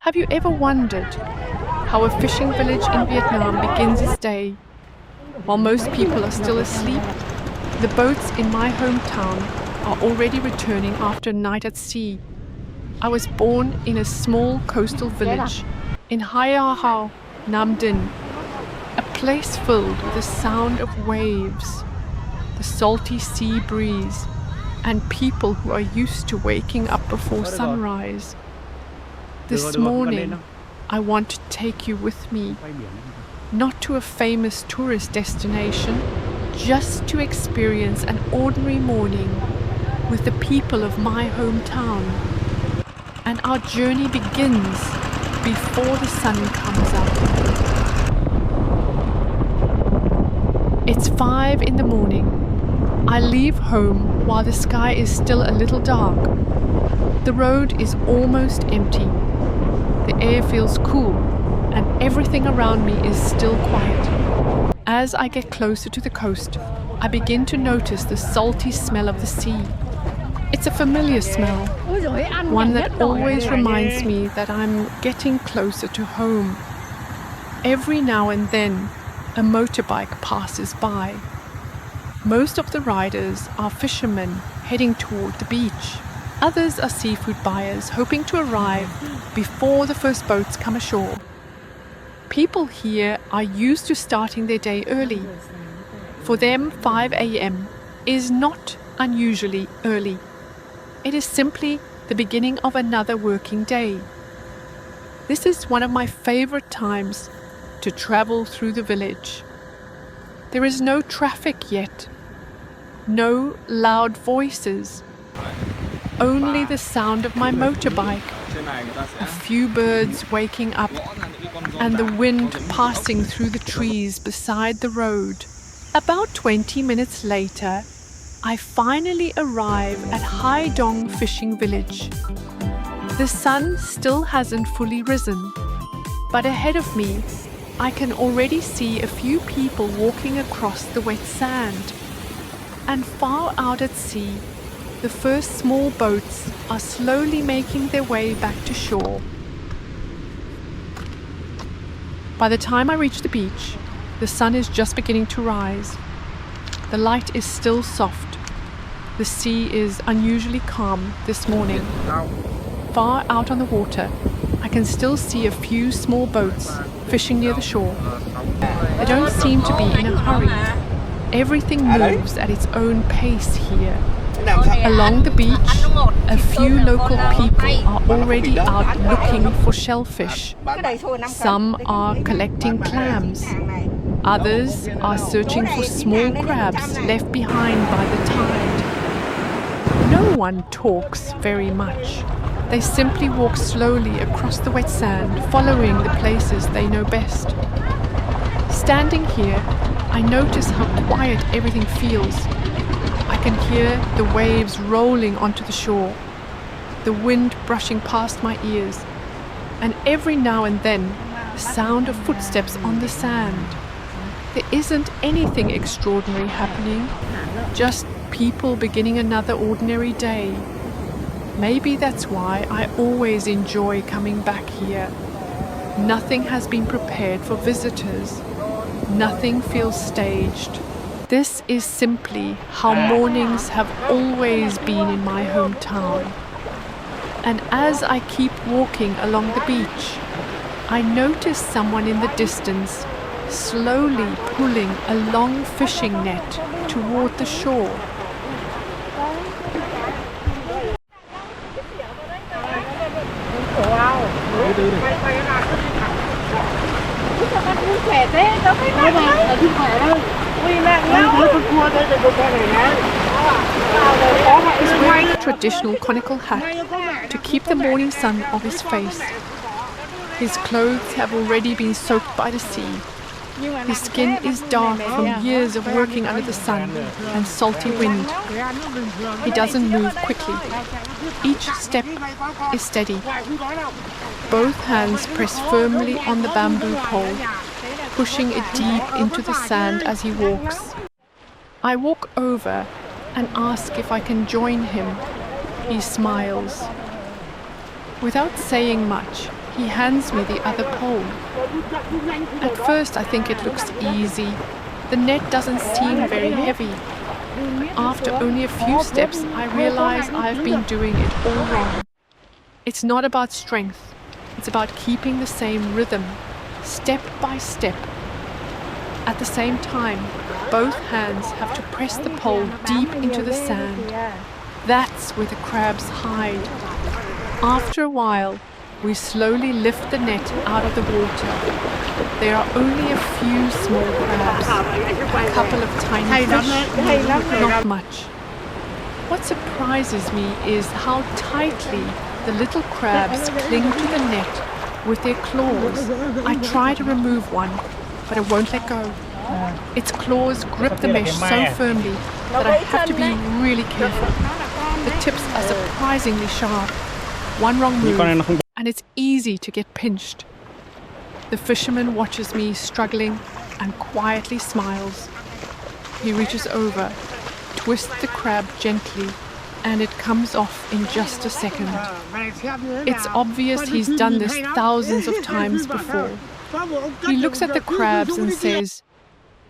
Have you ever wondered how a fishing village in Vietnam begins its day while most people are still asleep? The boats in my hometown are already returning after a night at sea. I was born in a small coastal village in Hia Hao, Nam Dinh, a place filled with the sound of waves, the salty sea breeze, and people who are used to waking up before sunrise. This morning, I want to take you with me, not to a famous tourist destination, just to experience an ordinary morning with the people of my hometown. And our journey begins before the sun comes up. It's 5 in the morning. I leave home while the sky is still a little dark. The road is almost empty. The air feels cool, and everything around me is still quiet. As I get closer to the coast, I begin to notice the salty smell of the sea. It's a familiar smell, one that always reminds me that I'm getting closer to home. Every now and then, a motorbike passes by. Most of the riders are fishermen heading toward the beach. Others are seafood buyers hoping to arrive before the first boats come ashore. People here are used to starting their day early. For them, 5 a.m. is not unusually early. It is simply the beginning of another working day. This is one of my favorite times to travel through the village. There is no traffic yet, no loud voices, only the sound of my motorbike, a few birds waking up, and the wind passing through the trees beside the road. About 20 minutes later, I finally arrive at Hai Dong Fishing Village. The sun still hasn't fully risen, but ahead of me, I can already see a few people walking across the wet sand. And far out at sea, the first small boats are slowly making their way back to shore. By the time I reach the beach, the sun is just beginning to rise. The light is still soft. The sea is unusually calm this morning. Far out on the water, I can still see a few small boats fishing near the shore. They don't seem to be in a hurry. Everything moves at its own pace here. Along the beach, a few local people are already out looking for shellfish. Some are collecting clams. Others are searching for small crabs left behind by the tide. No one talks very much. They simply walk slowly across the wet sand, following the places they know best. Standing here, I notice how quiet everything feels. I can hear the waves rolling onto the shore, the wind brushing past my ears, and every now and then, the sound of footsteps on the sand. There isn't anything extraordinary happening, just people beginning another ordinary day. Maybe that's why I always enjoy coming back here. Nothing has been prepared for visitors. Nothing feels staged. This is simply how mornings have always been in my hometown. And as I keep walking along the beach, I notice someone in the distance slowly pulling a long fishing net toward the shore. He's wearing a traditional conical hat to keep the morning sun off his face. His clothes have already been soaked by the sea. His skin is dark from years of working under the sun and salty wind. He doesn't move quickly. Each step is steady. Both hands press firmly on the bamboo pole, pushing it deep into the sand as he walks. I walk over and ask if I can join him. He smiles. Without saying much, He hands me the other pole. At first I think it looks easy. The net doesn't seem very heavy. After only a few steps, I realize I've been doing it all wrong. It's not about strength. It's about keeping the same rhythm, step by step. At the same time, both hands have to press the pole deep into the sand. That's where the crabs hide. After a while, we slowly lift the net out of the water. There are only a few small crabs, a couple of tiny fish, not much. What surprises me is how tightly the little crabs cling to the net with their claws. I try to remove one, but it won't let go. Its claws grip the mesh so firmly that I have to be really careful. The tips are surprisingly sharp. One wrong move, and it's easy to get pinched. The fisherman watches me struggling and quietly smiles. He reaches over, twists the crab gently, and it comes off in just a second. It's obvious he's done this thousands of times before. He looks at the crabs and says,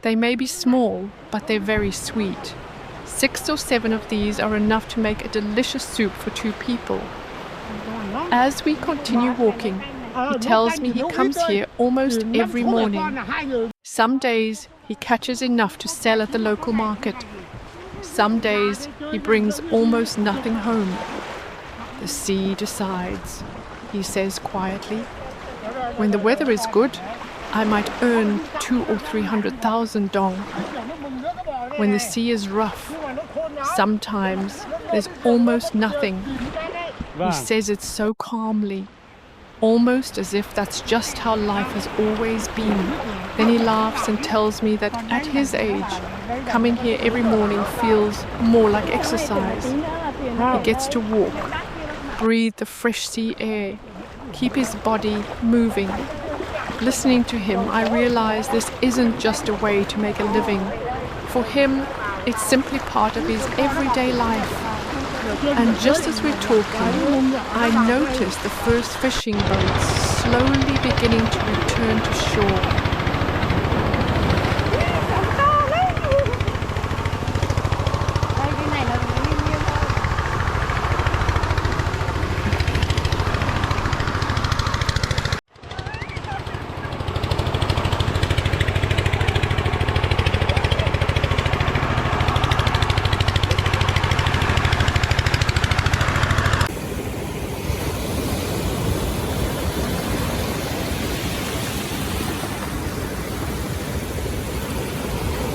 "They may be small, but they're very sweet. 6 or 7 of these are enough to make a delicious soup for 2 people." As we continue walking, he tells me he comes here almost every morning. Some days he catches enough to sell at the local market. Some days he brings almost nothing home. The sea decides, he says quietly. When the weather is good, I might earn 200,000 or 300,000 dong. When the sea is rough, sometimes there's almost nothing. He says it so calmly, almost as if that's just how life has always been. Then he laughs and tells me that at his age, coming here every morning feels more like exercise. He gets to walk, breathe the fresh sea air, keep his body moving. Listening to him, I realize this isn't just a way to make a living. For him, it's simply part of his everyday life. And just as we're talking, I notice the first fishing boats slowly beginning to return to shore.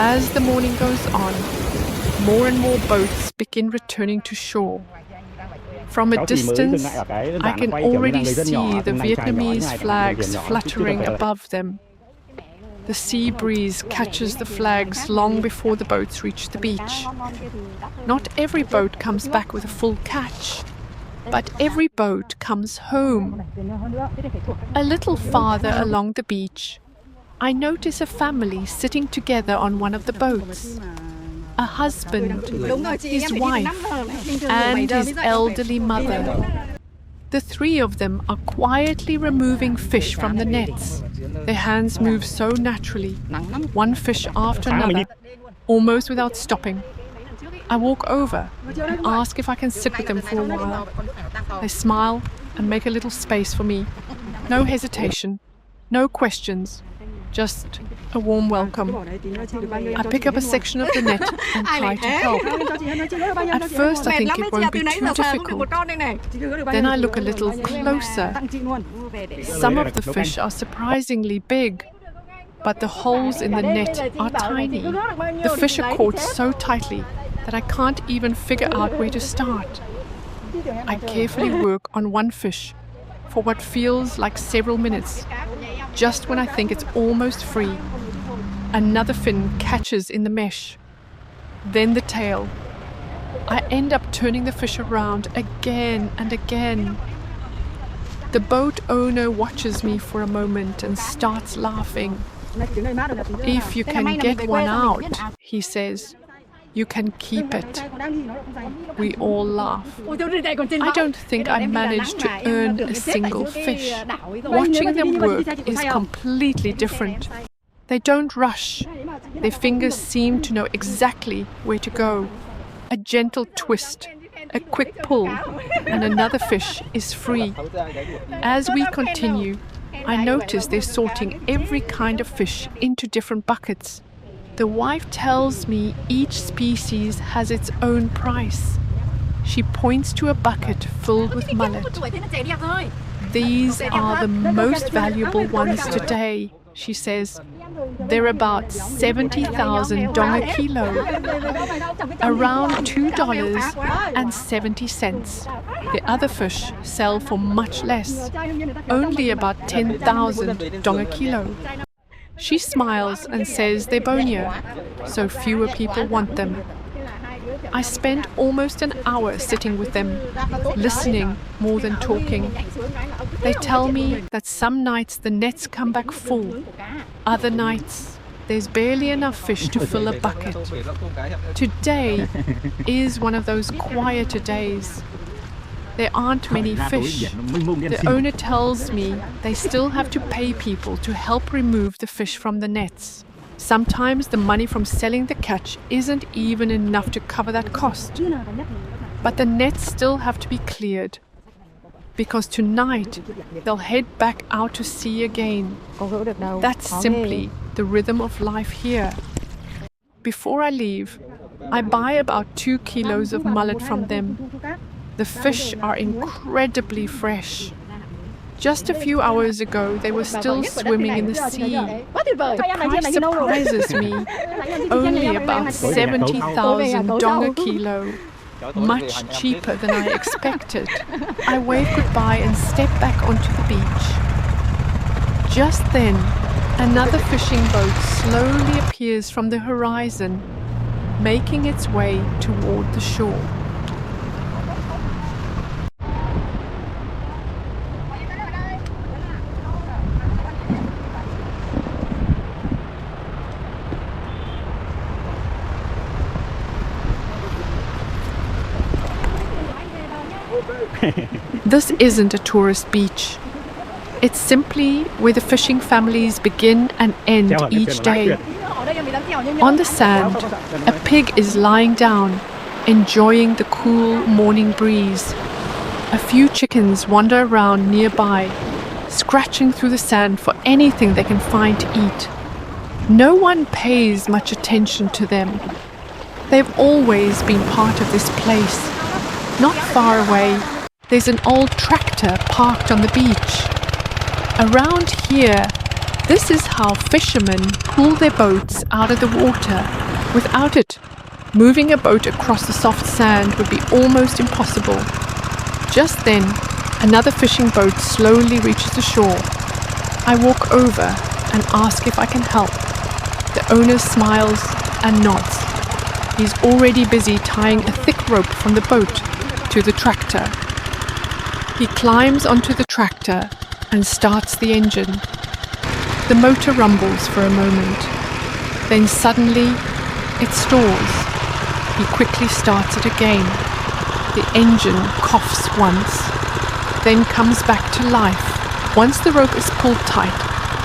As the morning goes on, more and more boats begin returning to shore. From a distance, I can already see the Vietnamese flags fluttering above them. The sea breeze catches the flags long before the boats reach the beach. Not every boat comes back with a full catch, but every boat comes home. A little farther along the beach, I notice a family sitting together on one of the boats. A husband, his wife, and his elderly mother. The 3 of them are quietly removing fish from the nets. Their hands move so naturally, one fish after another, almost without stopping. I walk over and ask if I can sit with them for a while. They smile and make a little space for me. No hesitation, no questions. Just a warm welcome. I pick up a section of the net and try to help. At first I think it won't be too difficult. Then I look a little closer. Some of the fish are surprisingly big, but the holes in the net are tiny. The fish are caught so tightly that I can't even figure out where to start. I carefully work on one fish for what feels like several minutes. Just when I think it's almost free, another fin catches in the mesh. Then the tail. I end up turning the fish around again and again. The boat owner watches me for a moment and starts laughing. "If you can get one out," he says, You can keep it. We all laugh. I don't think I managed to earn a single fish. Watching them work is completely different. They don't rush. Their fingers seem to know exactly where to go. A gentle twist, a quick pull, and another fish is free. As we continue, I notice they're sorting every kind of fish into different buckets. The wife tells me each species has its own price. She points to a bucket filled with mullet. These are the most valuable ones today, she says. They're about 70,000 dong a kilo, around $2.70. The other fish sell for much less, only about 10,000 dong a kilo. She smiles and says they're bonier, so fewer people want them. I spend almost an hour sitting with them, listening more than talking. They tell me that some nights the nets come back full. Other nights, there's barely enough fish to fill a bucket. Today is one of those quieter days. There aren't many fish. The owner tells me they still have to pay people to help remove the fish from the nets. Sometimes the money from selling the catch isn't even enough to cover that cost. But the nets still have to be cleared, because tonight they'll head back out to sea again. That's simply the rhythm of life here. Before I leave, I buy about 2 kilos of mullet from them. The fish are incredibly fresh. Just a few hours ago, they were still swimming in the sea. The price surprises me. Only about 70,000 dong a kilo. Much cheaper than I expected. I wave goodbye and step back onto the beach. Just then, another fishing boat slowly appears from the horizon, making its way toward the shore. This isn't a tourist beach. It's simply where the fishing families begin and end each day. On the sand, a pig is lying down, enjoying the cool morning breeze. A few chickens wander around nearby, scratching through the sand for anything they can find to eat. No one pays much attention to them. They've always been part of this place. Not far away, there's an old tractor parked on the beach. Around here, this is how fishermen pull their boats out of the water. Without it, moving a boat across the soft sand would be almost impossible. Just then, another fishing boat slowly reaches the shore. I walk over and ask if I can help. The owner smiles and nods. He's already busy tying a thick rope from the boat to the tractor. He climbs onto the tractor and starts the engine. The motor rumbles for a moment. Then suddenly, it stalls. He quickly starts it again. The engine coughs once, then comes back to life. Once the rope is pulled tight,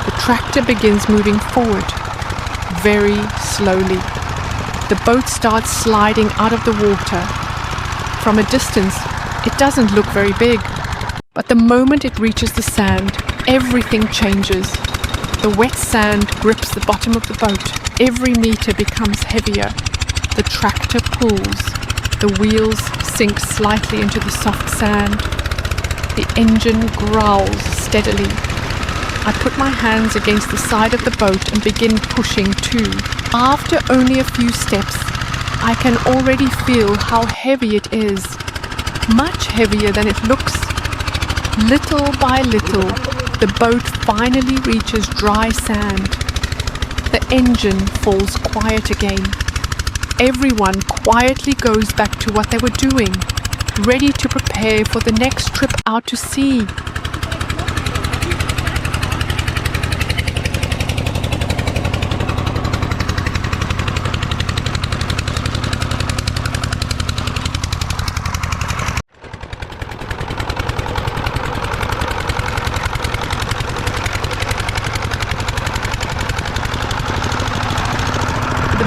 the tractor begins moving forward, very slowly. The boat starts sliding out of the water. From a distance, it doesn't look very big. But the moment it reaches the sand, everything changes. The wet sand grips the bottom of the boat. Every meter becomes heavier. The tractor pulls. The wheels sink slightly into the soft sand. The engine growls steadily. I put my hands against the side of the boat and begin pushing too. After only a few steps, I can already feel how heavy it is. Much heavier than it looks. Little by little, the boat finally reaches dry sand. The engine falls quiet again. Everyone quietly goes back to what they were doing, ready to prepare for the next trip out to sea.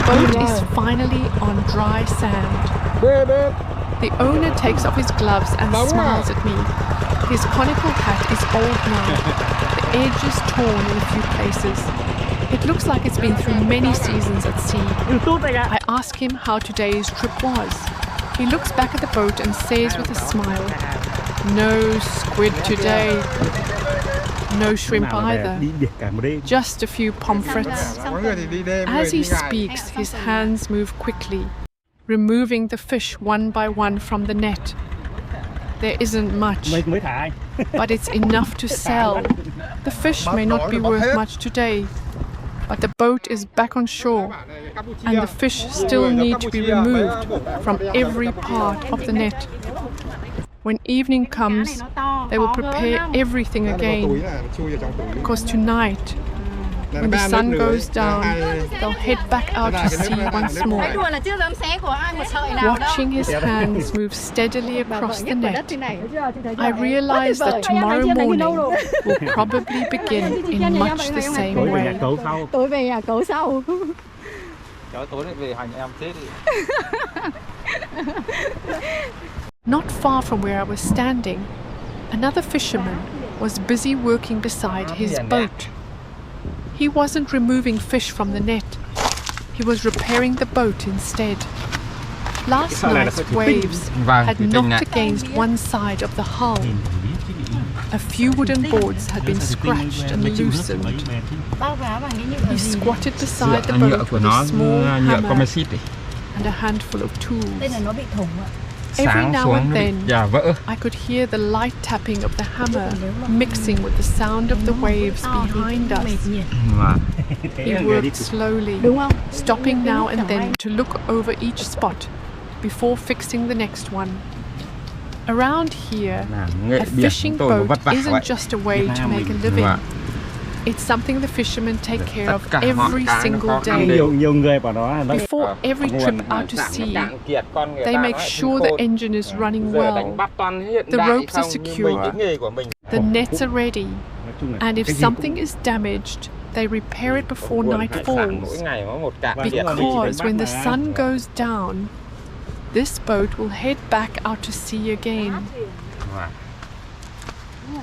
boat is finally on dry sand. The owner takes off his gloves and smiles at me. His conical hat is old now. The edge is torn in a few places. It looks like it's been through many seasons at sea. I ask him how today's trip was. He looks back at the boat and says with a smile, "No squid today. No shrimp either. Just a few pomfrets." As he speaks, his hands move quickly, removing the fish one by one from the net. There isn't much, but it's enough to sell. The fish may not be worth much today, but the boat is back on shore, and the fish still need to be removed from every part of the net. When evening comes, they will prepare everything again, because tonight, when the sun goes down, they'll head back out to sea once more. Watching his hands move steadily across the net, I realize that tomorrow morning will probably begin in much the same way. Not far from where I was standing, another fisherman was busy working beside his boat. He wasn't removing fish from the net. He was repairing the boat instead. Last night's waves had knocked against one side of the hull. A few wooden boards had been scratched and loosened. He squatted beside the boat with a small hammer and a handful of tools. Every now and then, I could hear the light tapping of the hammer mixing with the sound of the waves behind us. He worked slowly, stopping now and then to look over each spot before fixing the next one. Around here, a fishing boat isn't just a way to make a living. It's something the fishermen take care of every single day. Before every trip out to sea, they make sure the engine is running well, the ropes are secure, the nets are ready, and if something is damaged, they repair it before night falls. Because when the sun goes down, this boat will head back out to sea again.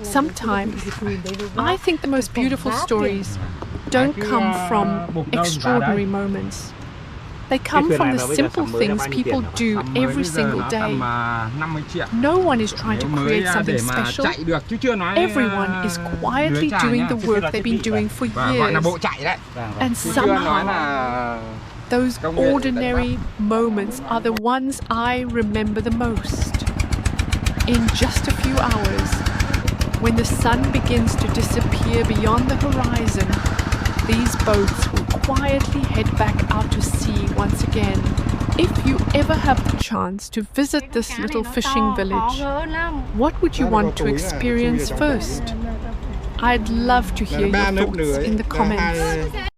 Sometimes, I think the most beautiful stories don't come from extraordinary moments. They come from the simple things people do every single day. No one is trying to create something special. Everyone is quietly doing the work they've been doing for years. And somehow, those ordinary moments are the ones I remember the most. In just a few hours, when the sun begins to disappear beyond the horizon, these boats will quietly head back out to sea once again. If you ever have the chance to visit this little fishing village, what would you want to experience first? I'd love to hear your thoughts in the comments.